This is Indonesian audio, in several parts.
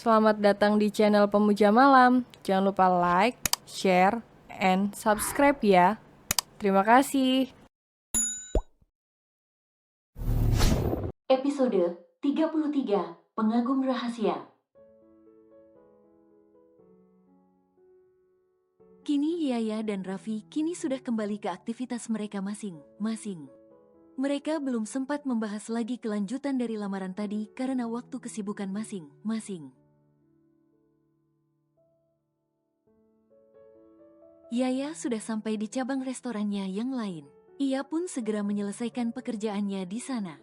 Selamat datang di channel Pemuja Malam. Jangan lupa like, share, and subscribe ya. Terima kasih. Episode 33, Pengagum Rahasia. Kini Yaya dan Raffi kini sudah kembali ke aktivitas mereka masing-masing. Mereka belum sempat membahas lagi kelanjutan dari lamaran tadi karena waktu kesibukan masing-masing. Yaya sudah sampai di cabang restorannya yang lain. Ia pun segera menyelesaikan pekerjaannya di sana.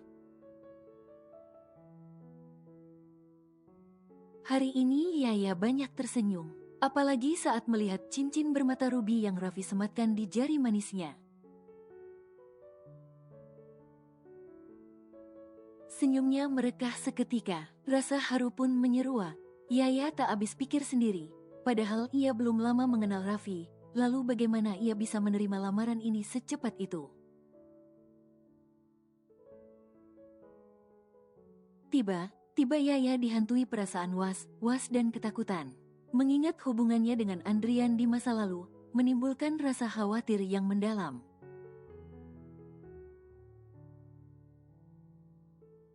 Hari ini Yaya banyak tersenyum, apalagi saat melihat cincin bermata rubi yang Raffi sematkan di jari manisnya. Senyumnya merekah seketika, rasa haru pun menyeruak. Yaya tak habis pikir sendiri, padahal ia belum lama mengenal Raffi, lalu bagaimana ia bisa menerima lamaran ini secepat itu. Tiba Yaya dihantui perasaan was-was dan ketakutan. Mengingat hubungannya dengan Andrian di masa lalu, menimbulkan rasa khawatir yang mendalam.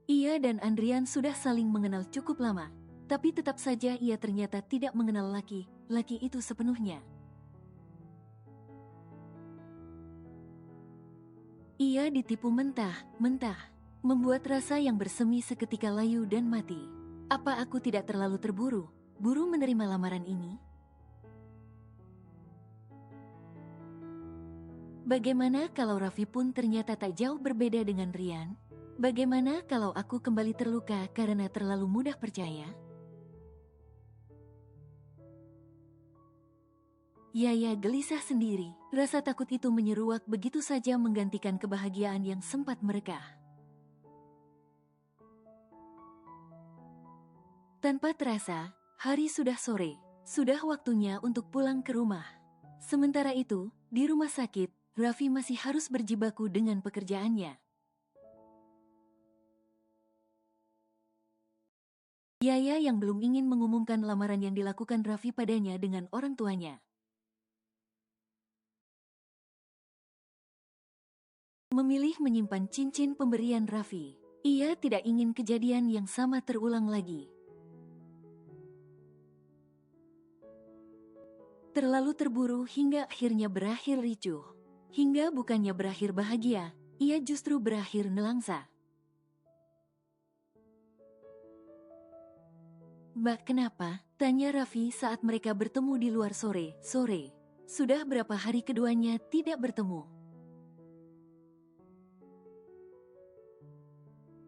Ia dan Andrian sudah saling mengenal cukup lama, tapi tetap saja ia ternyata tidak mengenal laki itu sepenuhnya. Ia ditipu mentah, membuat rasa yang bersemi seketika layu dan mati. Apa aku tidak terlalu buru menerima lamaran ini? Bagaimana kalau Raffi pun ternyata tak jauh berbeda dengan Rian? Bagaimana kalau aku kembali terluka karena terlalu mudah percaya? Yaya gelisah sendiri, rasa takut itu menyeruak begitu saja menggantikan kebahagiaan yang sempat merekah. Tanpa terasa, hari sudah sore, sudah waktunya untuk pulang ke rumah. Sementara itu, di rumah sakit, Raffi masih harus berjibaku dengan pekerjaannya. Yaya yang belum ingin mengumumkan lamaran yang dilakukan Raffi padanya dengan orang tuanya. Memilih menyimpan cincin pemberian Raffi. Ia tidak ingin kejadian yang sama terulang lagi. Terlalu terburu hingga akhirnya berakhir ricuh. Hingga bukannya berakhir bahagia, ia justru berakhir nelangsa. "Mbak, kenapa?" tanya Raffi saat mereka bertemu di luar sore. Sudah berapa hari keduanya tidak bertemu.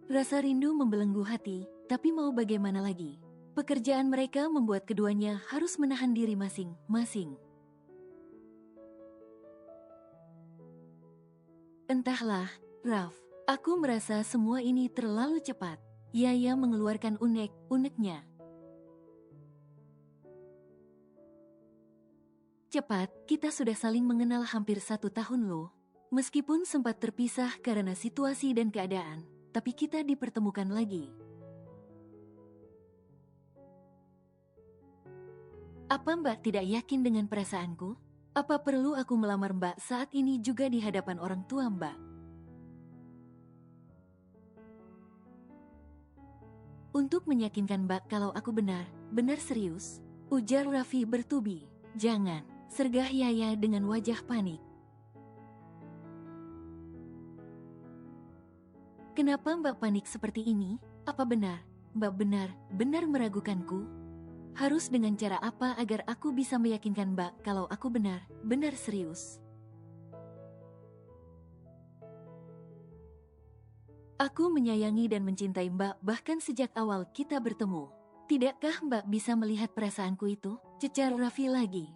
Rasa rindu membelenggu hati, tapi mau bagaimana lagi? Pekerjaan mereka membuat keduanya harus menahan diri masing-masing. "Entahlah, Raf, aku merasa semua ini terlalu cepat." Yaya mengeluarkan unek-uneknya. "Cepat, kita sudah saling mengenal hampir 1 tahun loh. Meskipun sempat terpisah karena situasi dan keadaan, tapi kita dipertemukan lagi. Apa Mbak tidak yakin dengan perasaanku? Apa perlu aku melamar Mbak saat ini juga di hadapan orang tua Mbak?" "Untuk meyakinkan Mbak kalau aku benar serius," ujar Raffi bertubi. "Jangan," sergah Yaya dengan wajah panik. "Kenapa Mbak panik seperti ini? Apa benar Mbak benar meragukanku? Harus dengan cara apa agar aku bisa meyakinkan Mbak kalau aku benar serius?" "Aku menyayangi dan mencintai Mbak bahkan sejak awal kita bertemu. Tidakkah Mbak bisa melihat perasaanku itu?" cecar Raffi lagi.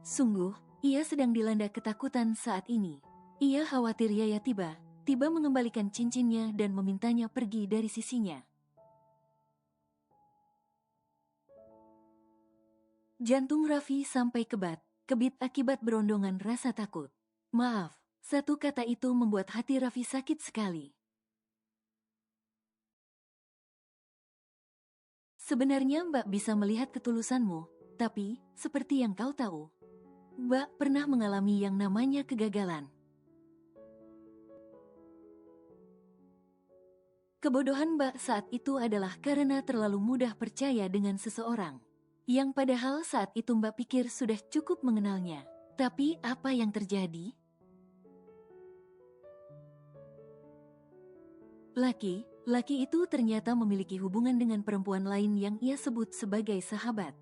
Sungguh, ia sedang dilanda ketakutan saat ini. Ia khawatir Yaya tiba mengembalikan cincinnya dan memintanya pergi dari sisinya. Jantung Raffi sampai kebit akibat berondongan rasa takut. "Maaf," satu kata itu membuat hati Raffi sakit sekali. Sebenarnya Mbak bisa melihat ketulusanmu, tapi, seperti yang kau tahu, Mbak pernah mengalami yang namanya kegagalan. Kebodohan Mbak saat itu adalah karena terlalu mudah percaya dengan seseorang. Yang padahal saat itu Mbak pikir sudah cukup mengenalnya. Tapi apa yang terjadi? Laki itu ternyata memiliki hubungan dengan perempuan lain yang ia sebut sebagai sahabat.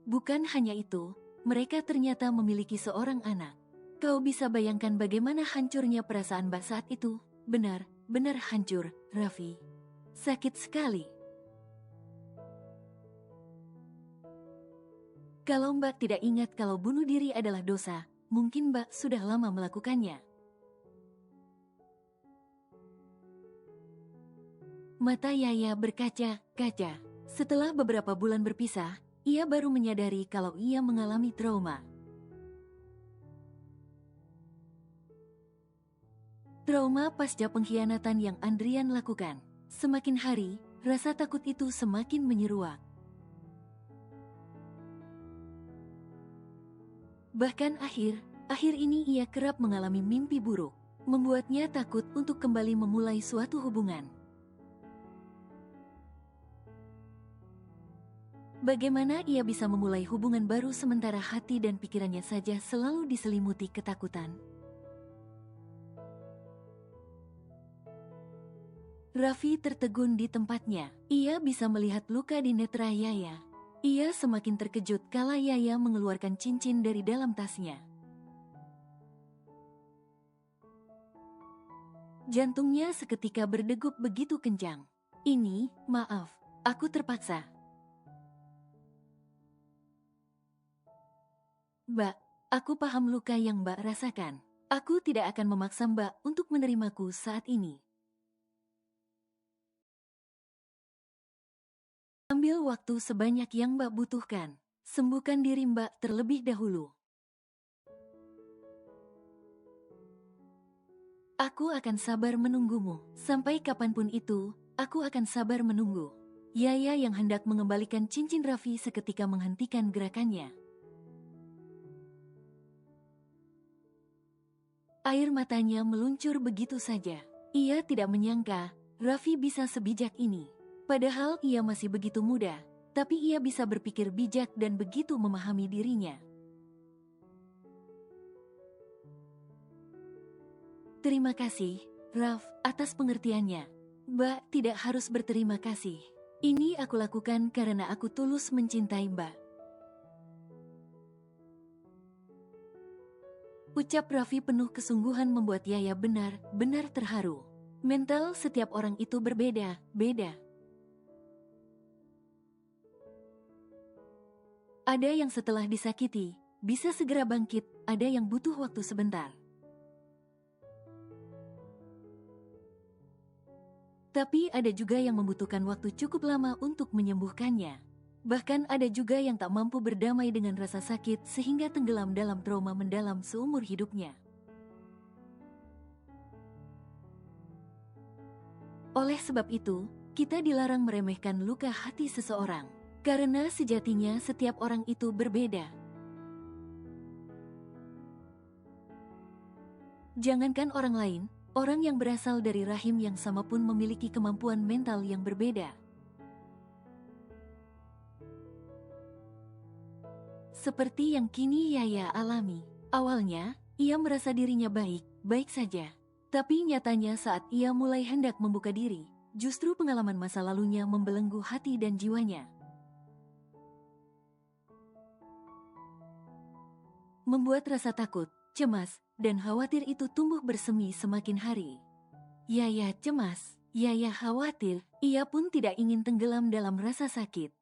Bukan hanya itu, mereka ternyata memiliki seorang anak. Kau bisa bayangkan bagaimana hancurnya perasaan Mbak saat itu? Benar hancur, Raffi. Sakit sekali. Kalau Mbak tidak ingat kalau bunuh diri adalah dosa, mungkin Mbak sudah lama melakukannya. Mata Yaya berkaca-kaca. Setelah beberapa bulan berpisah, ia baru menyadari kalau ia mengalami trauma. Trauma pasca pengkhianatan yang Andrian lakukan. Semakin hari, rasa takut itu semakin menyeruak. Bahkan akhir ini ia kerap mengalami mimpi buruk, membuatnya takut untuk kembali memulai suatu hubungan. Bagaimana ia bisa memulai hubungan baru sementara hati dan pikirannya saja selalu diselimuti ketakutan? Raffi tertegun di tempatnya. Ia bisa melihat luka di netra Yaya. Ia semakin terkejut kala Yaya mengeluarkan cincin dari dalam tasnya. Jantungnya seketika berdegup begitu kencang. Maaf, aku terpaksa. Mbak, aku paham luka yang Mbak rasakan. Aku tidak akan memaksa Mbak untuk menerimaku saat ini. Ambil waktu sebanyak yang Mbak butuhkan. Sembuhkan diri Mbak terlebih dahulu. Aku akan sabar menunggumu. Sampai kapanpun itu, aku akan sabar menunggu. Yaya yang hendak mengembalikan cincin Raffi seketika menghentikan gerakannya. Air matanya meluncur begitu saja. Ia tidak menyangka Raffi bisa sebijak ini. Padahal ia masih begitu muda, tapi ia bisa berpikir bijak dan begitu memahami dirinya. Terima kasih, Raff, atas pengertiannya. Mbak tidak harus berterima kasih. Ini aku lakukan karena aku tulus mencintai Mbak. Ucap Raffi penuh kesungguhan membuat Yaya benar-benar terharu. Mental setiap orang itu berbeda-beda. Ada yang setelah disakiti, bisa segera bangkit, ada yang butuh waktu sebentar. Tapi ada juga yang membutuhkan waktu cukup lama untuk menyembuhkannya. Bahkan ada juga yang tak mampu berdamai dengan rasa sakit sehingga tenggelam dalam trauma mendalam seumur hidupnya. Oleh sebab itu, kita dilarang meremehkan luka hati seseorang. Karena sejatinya setiap orang itu berbeda. Jangankan orang lain, orang yang berasal dari rahim yang sama pun memiliki kemampuan mental yang berbeda. Seperti yang kini Yaya alami. Awalnya, ia merasa dirinya baik saja. Tapi nyatanya saat ia mulai hendak membuka diri, justru pengalaman masa lalunya membelenggu hati dan jiwanya. Membuat rasa takut, cemas, dan khawatir itu tumbuh bersemi semakin hari. Yaya cemas, Yaya khawatir, ia pun tidak ingin tenggelam dalam rasa sakit.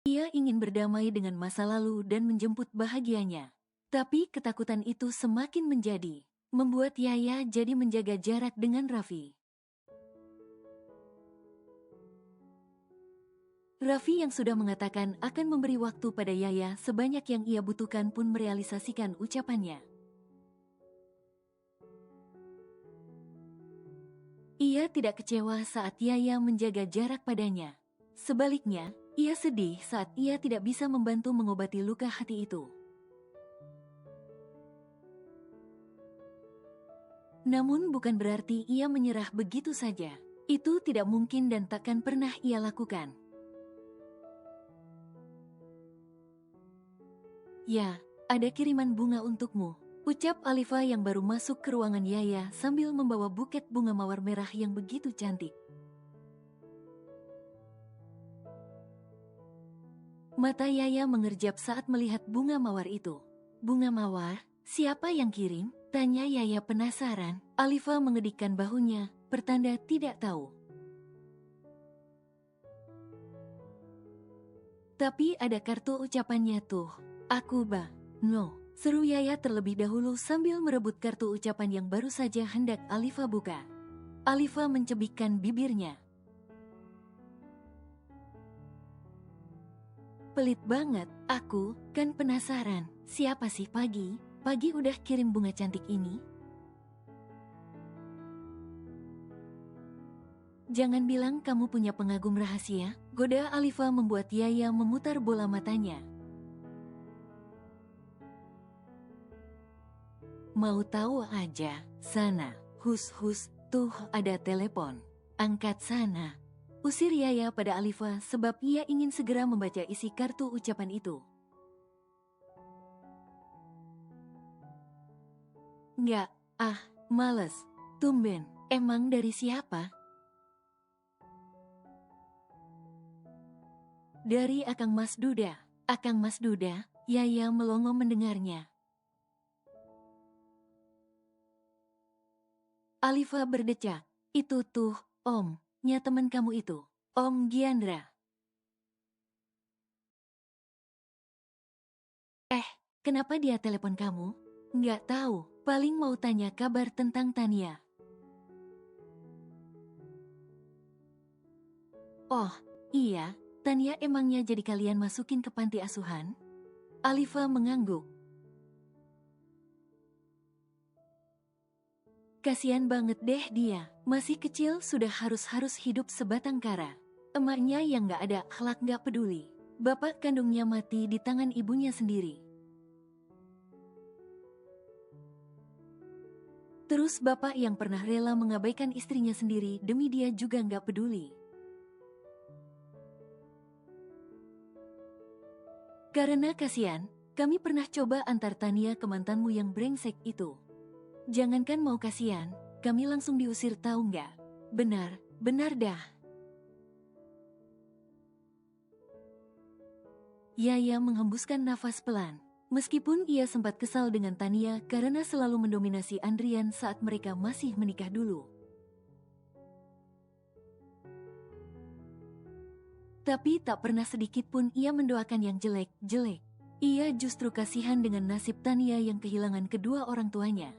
Ia ingin berdamai dengan masa lalu dan menjemput bahagianya. Tapi ketakutan itu semakin menjadi, membuat Yaya jadi menjaga jarak dengan Raffi. Raffi yang sudah mengatakan akan memberi waktu pada Yaya sebanyak yang ia butuhkan pun merealisasikan ucapannya. Ia tidak kecewa saat Yaya menjaga jarak padanya. Sebaliknya, ia sedih saat ia tidak bisa membantu mengobati luka hati itu. Namun bukan berarti ia menyerah begitu saja. Itu tidak mungkin dan takkan pernah ia lakukan. Ya, ada kiriman bunga untukmu, ucap Alifa yang baru masuk ke ruangan Yaya sambil membawa buket bunga mawar merah yang begitu cantik. Mata Yaya mengerjap saat melihat bunga mawar itu. Bunga mawar? Siapa yang kirim? Tanya Yaya penasaran. Alifa mengedikkan bahunya, pertanda tidak tahu. Tapi ada kartu ucapannya tuh. Aku no. Seru Yaya terlebih dahulu sambil merebut kartu ucapan yang baru saja hendak Alifa buka. Alifa mencebikkan bibirnya. Pelit banget, aku kan penasaran, siapa sih Pagi? Pagi udah kirim bunga cantik ini? Jangan bilang kamu punya pengagum rahasia, goda Alifa membuat Yaya memutar bola matanya. Mau tahu aja, sana, hus, tuh ada telepon. Angkat sana. Usir Yaya pada Alifa sebab ia ingin segera membaca isi kartu ucapan itu. Nggak, males. Tumben, emang dari siapa? Dari Akang Mas Duda. Akang Mas Duda, Yaya melongo mendengarnya. Alifa berdecak, itu tuh, Om-nya teman kamu itu, Om Giandra. Kenapa dia telepon kamu? Nggak tahu, paling mau tanya kabar tentang Tania. Oh, iya, Tania emangnya jadi kalian masukin ke panti asuhan? Alifa mengangguk. Kasian banget deh dia, masih kecil sudah harus hidup sebatang kara. Emaknya yang gak ada akhlak gak peduli. Bapak kandungnya mati di tangan ibunya sendiri. Terus bapak yang pernah rela mengabaikan istrinya sendiri demi dia juga gak peduli. Karena kasihan, kami pernah coba antar Tania ke mantanmu yang brengsek itu. Jangankan mau kasihan, kami langsung diusir tahu nggak? Benar dah. Yaya menghembuskan nafas pelan. Meskipun ia sempat kesal dengan Tania karena selalu mendominasi Andrian saat mereka masih menikah dulu. Tapi tak pernah sedikit pun ia mendoakan yang jelek-jelek. Ia justru kasihan dengan nasib Tania yang kehilangan kedua orang tuanya.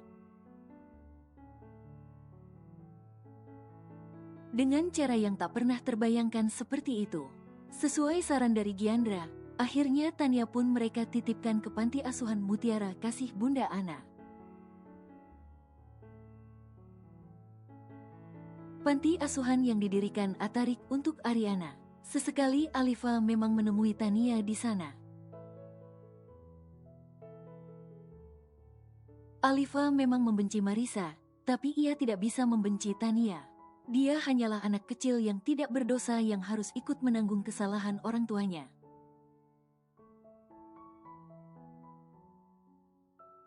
Dengan cara yang tak pernah terbayangkan seperti itu. Sesuai saran dari Giandra, akhirnya Tania pun mereka titipkan ke panti asuhan Mutiara Kasih Bunda Ana. Panti asuhan yang didirikan Atarik untuk Ariana. Sesekali Alifa memang menemui Tania di sana. Alifa memang membenci Marisa, tapi ia tidak bisa membenci Tania. Dia hanyalah anak kecil yang tidak berdosa yang harus ikut menanggung kesalahan orang tuanya.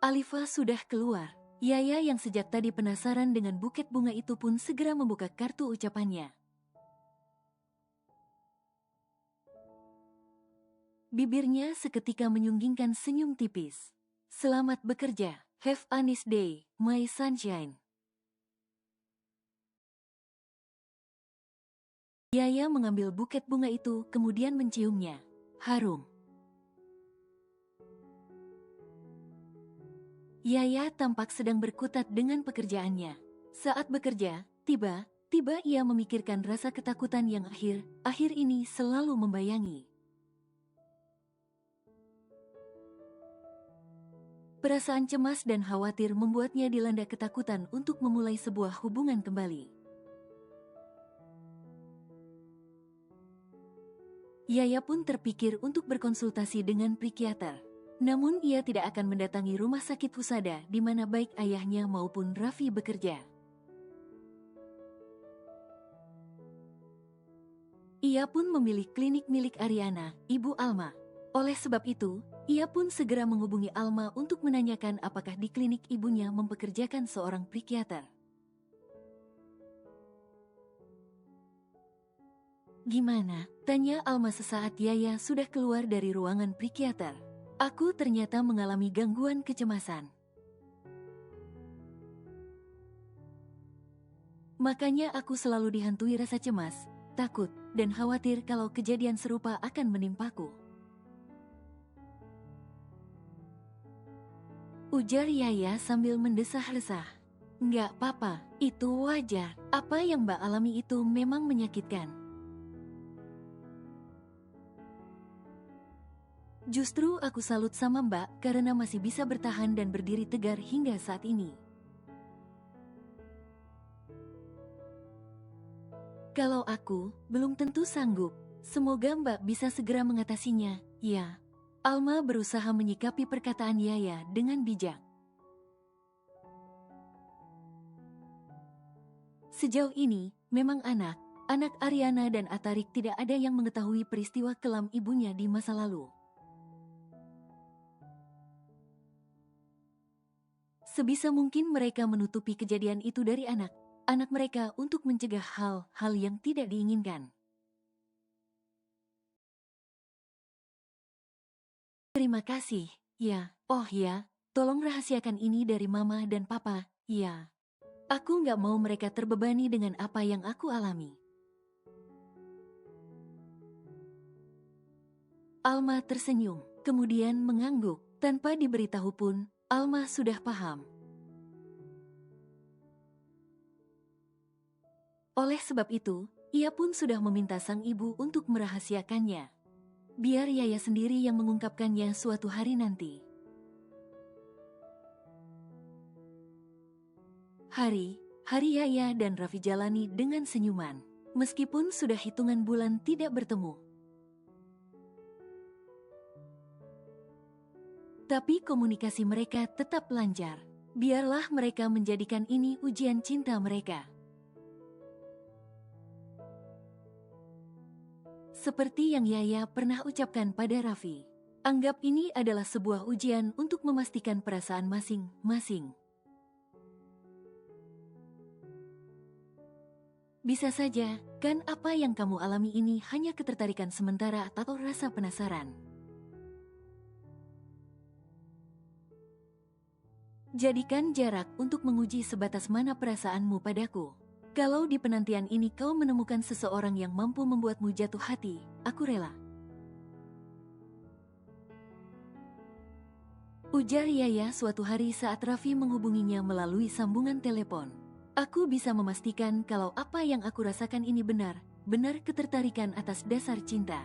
Alifa sudah keluar. Yaya yang sejak tadi penasaran dengan buket bunga itu pun segera membuka kartu ucapannya. Bibirnya seketika menyunggingkan senyum tipis. Selamat bekerja, have a nice day, my sunshine. Yaya mengambil buket bunga itu kemudian menciumnya. Harum. Yaya tampak sedang berkutat dengan pekerjaannya. Saat bekerja, tiba-tiba ia memikirkan rasa ketakutan yang akhir ini selalu membayangi. Perasaan cemas dan khawatir membuatnya dilanda ketakutan untuk memulai sebuah hubungan kembali. Yaya pun terpikir untuk berkonsultasi dengan psikiater. Namun ia tidak akan mendatangi rumah sakit Husada di mana baik ayahnya maupun Raffi bekerja. Ia pun memilih klinik milik Ariana, ibu Alma. Oleh sebab itu, ia pun segera menghubungi Alma untuk menanyakan apakah di klinik ibunya mempekerjakan seorang psikiater. Gimana? Tanya Alma sesaat Yaya sudah keluar dari ruangan psikiater. Aku ternyata mengalami gangguan kecemasan. Makanya aku selalu dihantui rasa cemas, takut, dan khawatir kalau kejadian serupa akan menimpaku. Ujar Yaya sambil mendesah-desah. Nggak apa-apa, itu wajar. Apa yang Mbak alami itu memang menyakitkan. Justru aku salut sama Mbak karena masih bisa bertahan dan berdiri tegar hingga saat ini. Kalau aku, belum tentu sanggup. Semoga Mbak bisa segera mengatasinya, ya. Alma berusaha menyikapi perkataan Yaya dengan bijak. Sejauh ini, memang anak Ariana dan Atarik tidak ada yang mengetahui peristiwa kelam ibunya di masa lalu. Sebisa mungkin mereka menutupi kejadian itu dari anak mereka untuk mencegah hal-hal yang tidak diinginkan. Terima kasih, ya. Oh ya, tolong rahasiakan ini dari Mama dan Papa, ya. Aku nggak mau mereka terbebani dengan apa yang aku alami. Alma tersenyum, kemudian mengangguk. Tanpa diberitahu pun, Alma sudah paham. Oleh sebab itu, ia pun sudah meminta sang ibu untuk merahasiakannya. Biar Yaya sendiri yang mengungkapkannya suatu hari nanti. Hari Yaya dan Raffi jalani dengan senyuman. Meskipun sudah hitungan bulan tidak bertemu. Tapi komunikasi mereka tetap lancar. Biarlah mereka menjadikan ini ujian cinta mereka. Seperti yang Yaya pernah ucapkan pada Raffi. Anggap ini adalah sebuah ujian untuk memastikan perasaan masing-masing. Bisa saja, kan apa yang kamu alami ini hanya ketertarikan sementara atau rasa penasaran. Jadikan jarak untuk menguji sebatas mana perasaanmu padaku. Kalau di penantian ini kau menemukan seseorang yang mampu membuatmu jatuh hati, aku rela. Ujar Yaya suatu hari saat Raffi menghubunginya melalui sambungan telepon. Aku bisa memastikan kalau apa yang aku rasakan ini benar ketertarikan atas dasar cinta.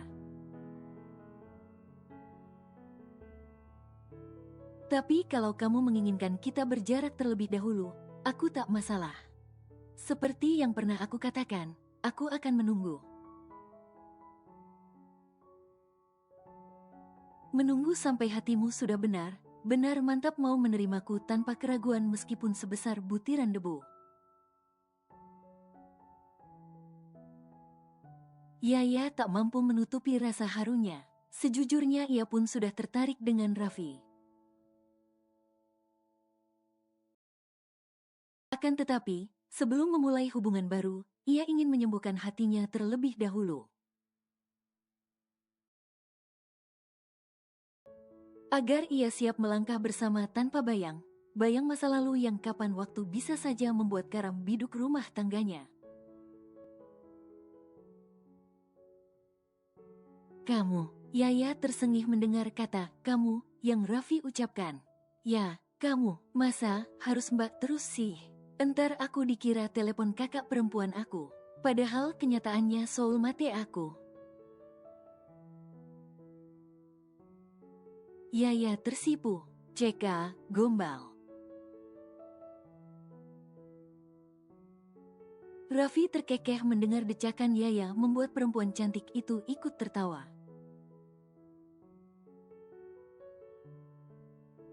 Tapi kalau kamu menginginkan kita berjarak terlebih dahulu, aku tak masalah. Seperti yang pernah aku katakan, aku akan menunggu. Menunggu sampai hatimu sudah benar mantap mau menerimaku tanpa keraguan meskipun sebesar butiran debu. Yaya tak mampu menutupi rasa harunya. Sejujurnya ia pun sudah tertarik dengan Raffi. Akan tetapi, sebelum memulai hubungan baru, ia ingin menyembuhkan hatinya terlebih dahulu. Agar ia siap melangkah bersama tanpa bayang masa lalu yang kapan waktu bisa saja membuat karam biduk rumah tangganya. Kamu, Yaya tersengih mendengar kata kamu yang Raffi ucapkan. Ya, kamu, masa harus Mbak terus sih? Entar aku dikira telepon kakak perempuan aku. Padahal kenyataannya soulmate aku. Yaya tersipu. CK, gombal. Raffi terkekeh mendengar decakan Yaya membuat perempuan cantik itu ikut tertawa.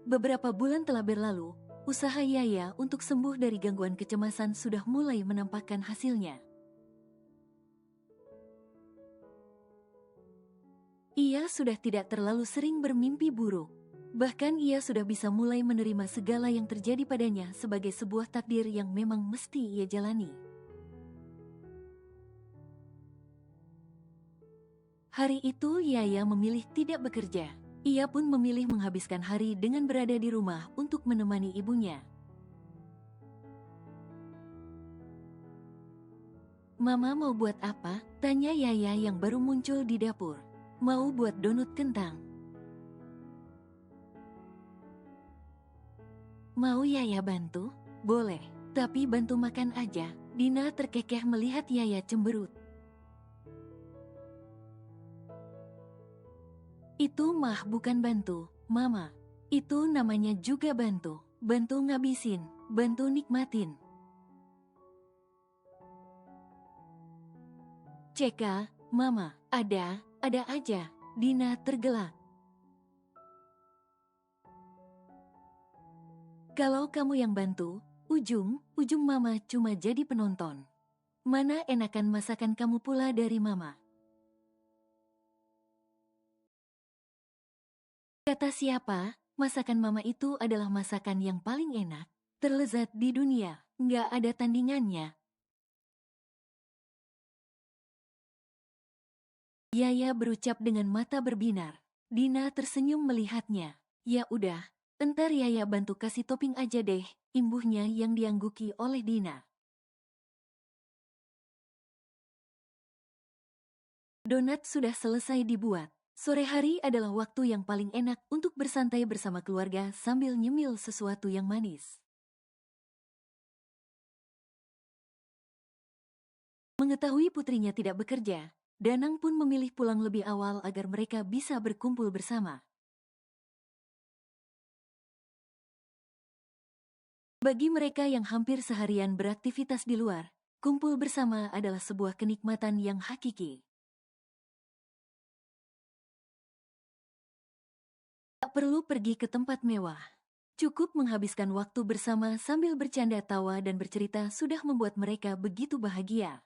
Beberapa bulan telah berlalu, usaha Yaya untuk sembuh dari gangguan kecemasan sudah mulai menampakkan hasilnya. Ia sudah tidak terlalu sering bermimpi buruk. Bahkan ia sudah bisa mulai menerima segala yang terjadi padanya sebagai sebuah takdir yang memang mesti ia jalani. Hari itu Yaya memilih tidak bekerja. Ia pun memilih menghabiskan hari dengan berada di rumah untuk menemani ibunya. "Mama mau buat apa?" tanya Yaya yang baru muncul di dapur. "Mau buat donut kentang." "Mau Yaya bantu?" "Boleh, tapi bantu makan aja." Dina terkekeh melihat Yaya cemberut. "Itu mah bukan bantu, Mama. Itu namanya juga bantu. Bantu ngabisin, bantu nikmatin." "Ceka, Mama, ada aja." Dina tergelak. "Kalau kamu yang bantu, ujung Mama cuma jadi penonton. Mana enakan masakan kamu pula dari Mama." Kata siapa, masakan Mama itu adalah masakan yang paling enak, terlezat di dunia, nggak ada tandingannya. Yaya berucap dengan mata berbinar. Dina tersenyum melihatnya. "Ya udah, entar Yaya bantu kasih topping aja deh," imbuhnya yang diangguki oleh Dina. Donat sudah selesai dibuat. Sore hari adalah waktu yang paling enak untuk bersantai bersama keluarga sambil nyemil sesuatu yang manis. Mengetahui putrinya tidak bekerja, Danang pun memilih pulang lebih awal agar mereka bisa berkumpul bersama. Bagi mereka yang hampir seharian beraktivitas di luar, kumpul bersama adalah sebuah kenikmatan yang hakiki. Tak perlu pergi ke tempat mewah. Cukup menghabiskan waktu bersama sambil bercanda tawa dan bercerita sudah membuat mereka begitu bahagia.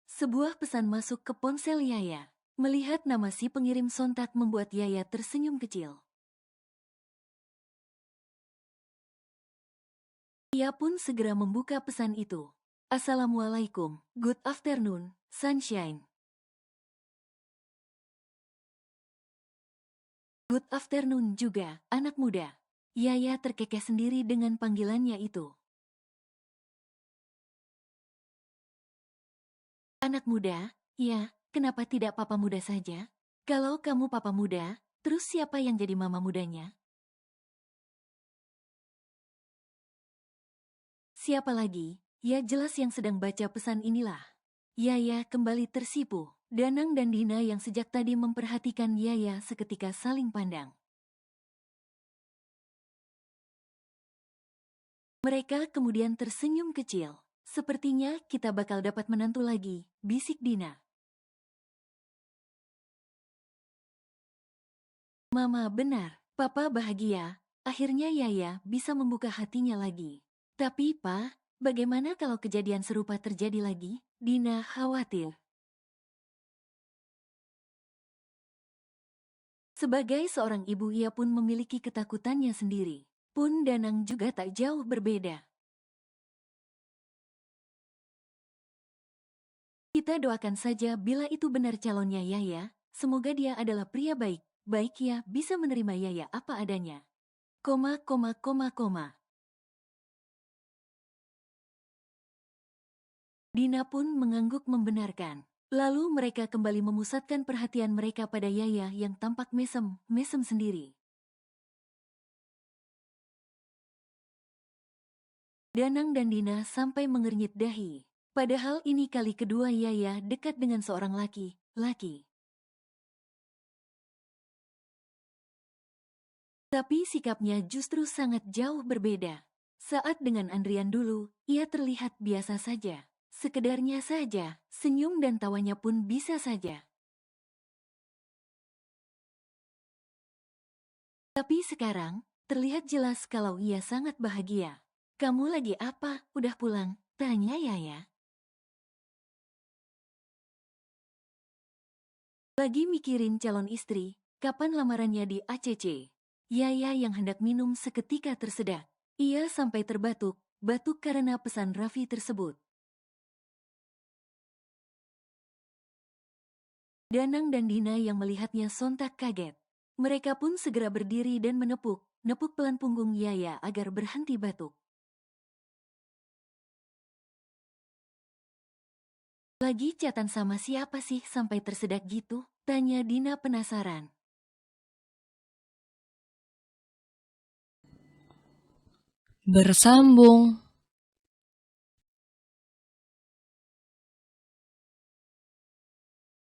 Sebuah pesan masuk ke ponsel Yaya. Melihat nama si pengirim sontak membuat Yaya tersenyum kecil. Ia pun segera membuka pesan itu. "Assalamualaikum, good afternoon, sunshine." "Good afternoon juga, anak muda." Yaya terkekeh sendiri dengan panggilannya itu. "Anak muda? Ya, kenapa tidak papa muda saja? Kalau kamu papa muda, terus siapa yang jadi mama mudanya?" "Siapa lagi? Ya jelas yang sedang baca pesan inilah." Yaya kembali tersipu. Danang dan Dina yang sejak tadi memperhatikan Yaya seketika saling pandang. Mereka kemudian tersenyum kecil. "Sepertinya kita bakal dapat menantu lagi," bisik Dina. "Mama benar, Papa bahagia. Akhirnya Yaya bisa membuka hatinya lagi." "Tapi Pa, bagaimana kalau kejadian serupa terjadi lagi?" Dina khawatir. Sebagai seorang ibu ia pun memiliki ketakutannya sendiri. Pun Danang juga tak jauh berbeda. "Kita doakan saja bila itu benar calonnya Yaya, semoga dia adalah pria baik. Baik ya bisa menerima Yaya apa adanya. Koma, koma, koma, koma." Dina pun mengangguk membenarkan. Lalu mereka kembali memusatkan perhatian mereka pada Yaya yang tampak mesem sendiri. Danang dan Dina sampai mengernyit dahi. Padahal ini kali kedua Yaya dekat dengan seorang laki. Tapi sikapnya justru sangat jauh berbeda. Saat dengan Andrian dulu, ia terlihat biasa saja. Sekedarnya saja, senyum dan tawanya pun bisa saja. Tapi sekarang, terlihat jelas kalau ia sangat bahagia. Kamu lagi apa? Udah pulang? Tanya Yaya. Lagi mikirin calon istri, kapan lamarannya di ACC. Yaya yang hendak minum seketika tersedak. Ia sampai batuk karena pesan Raffi tersebut. Danang dan Dina yang melihatnya sontak kaget. Mereka pun segera berdiri dan menepuk pelan punggung Yaya agar berhenti batuk. Lagi chatan sama siapa sih sampai tersedak gitu? Tanya Dina penasaran. Bersambung.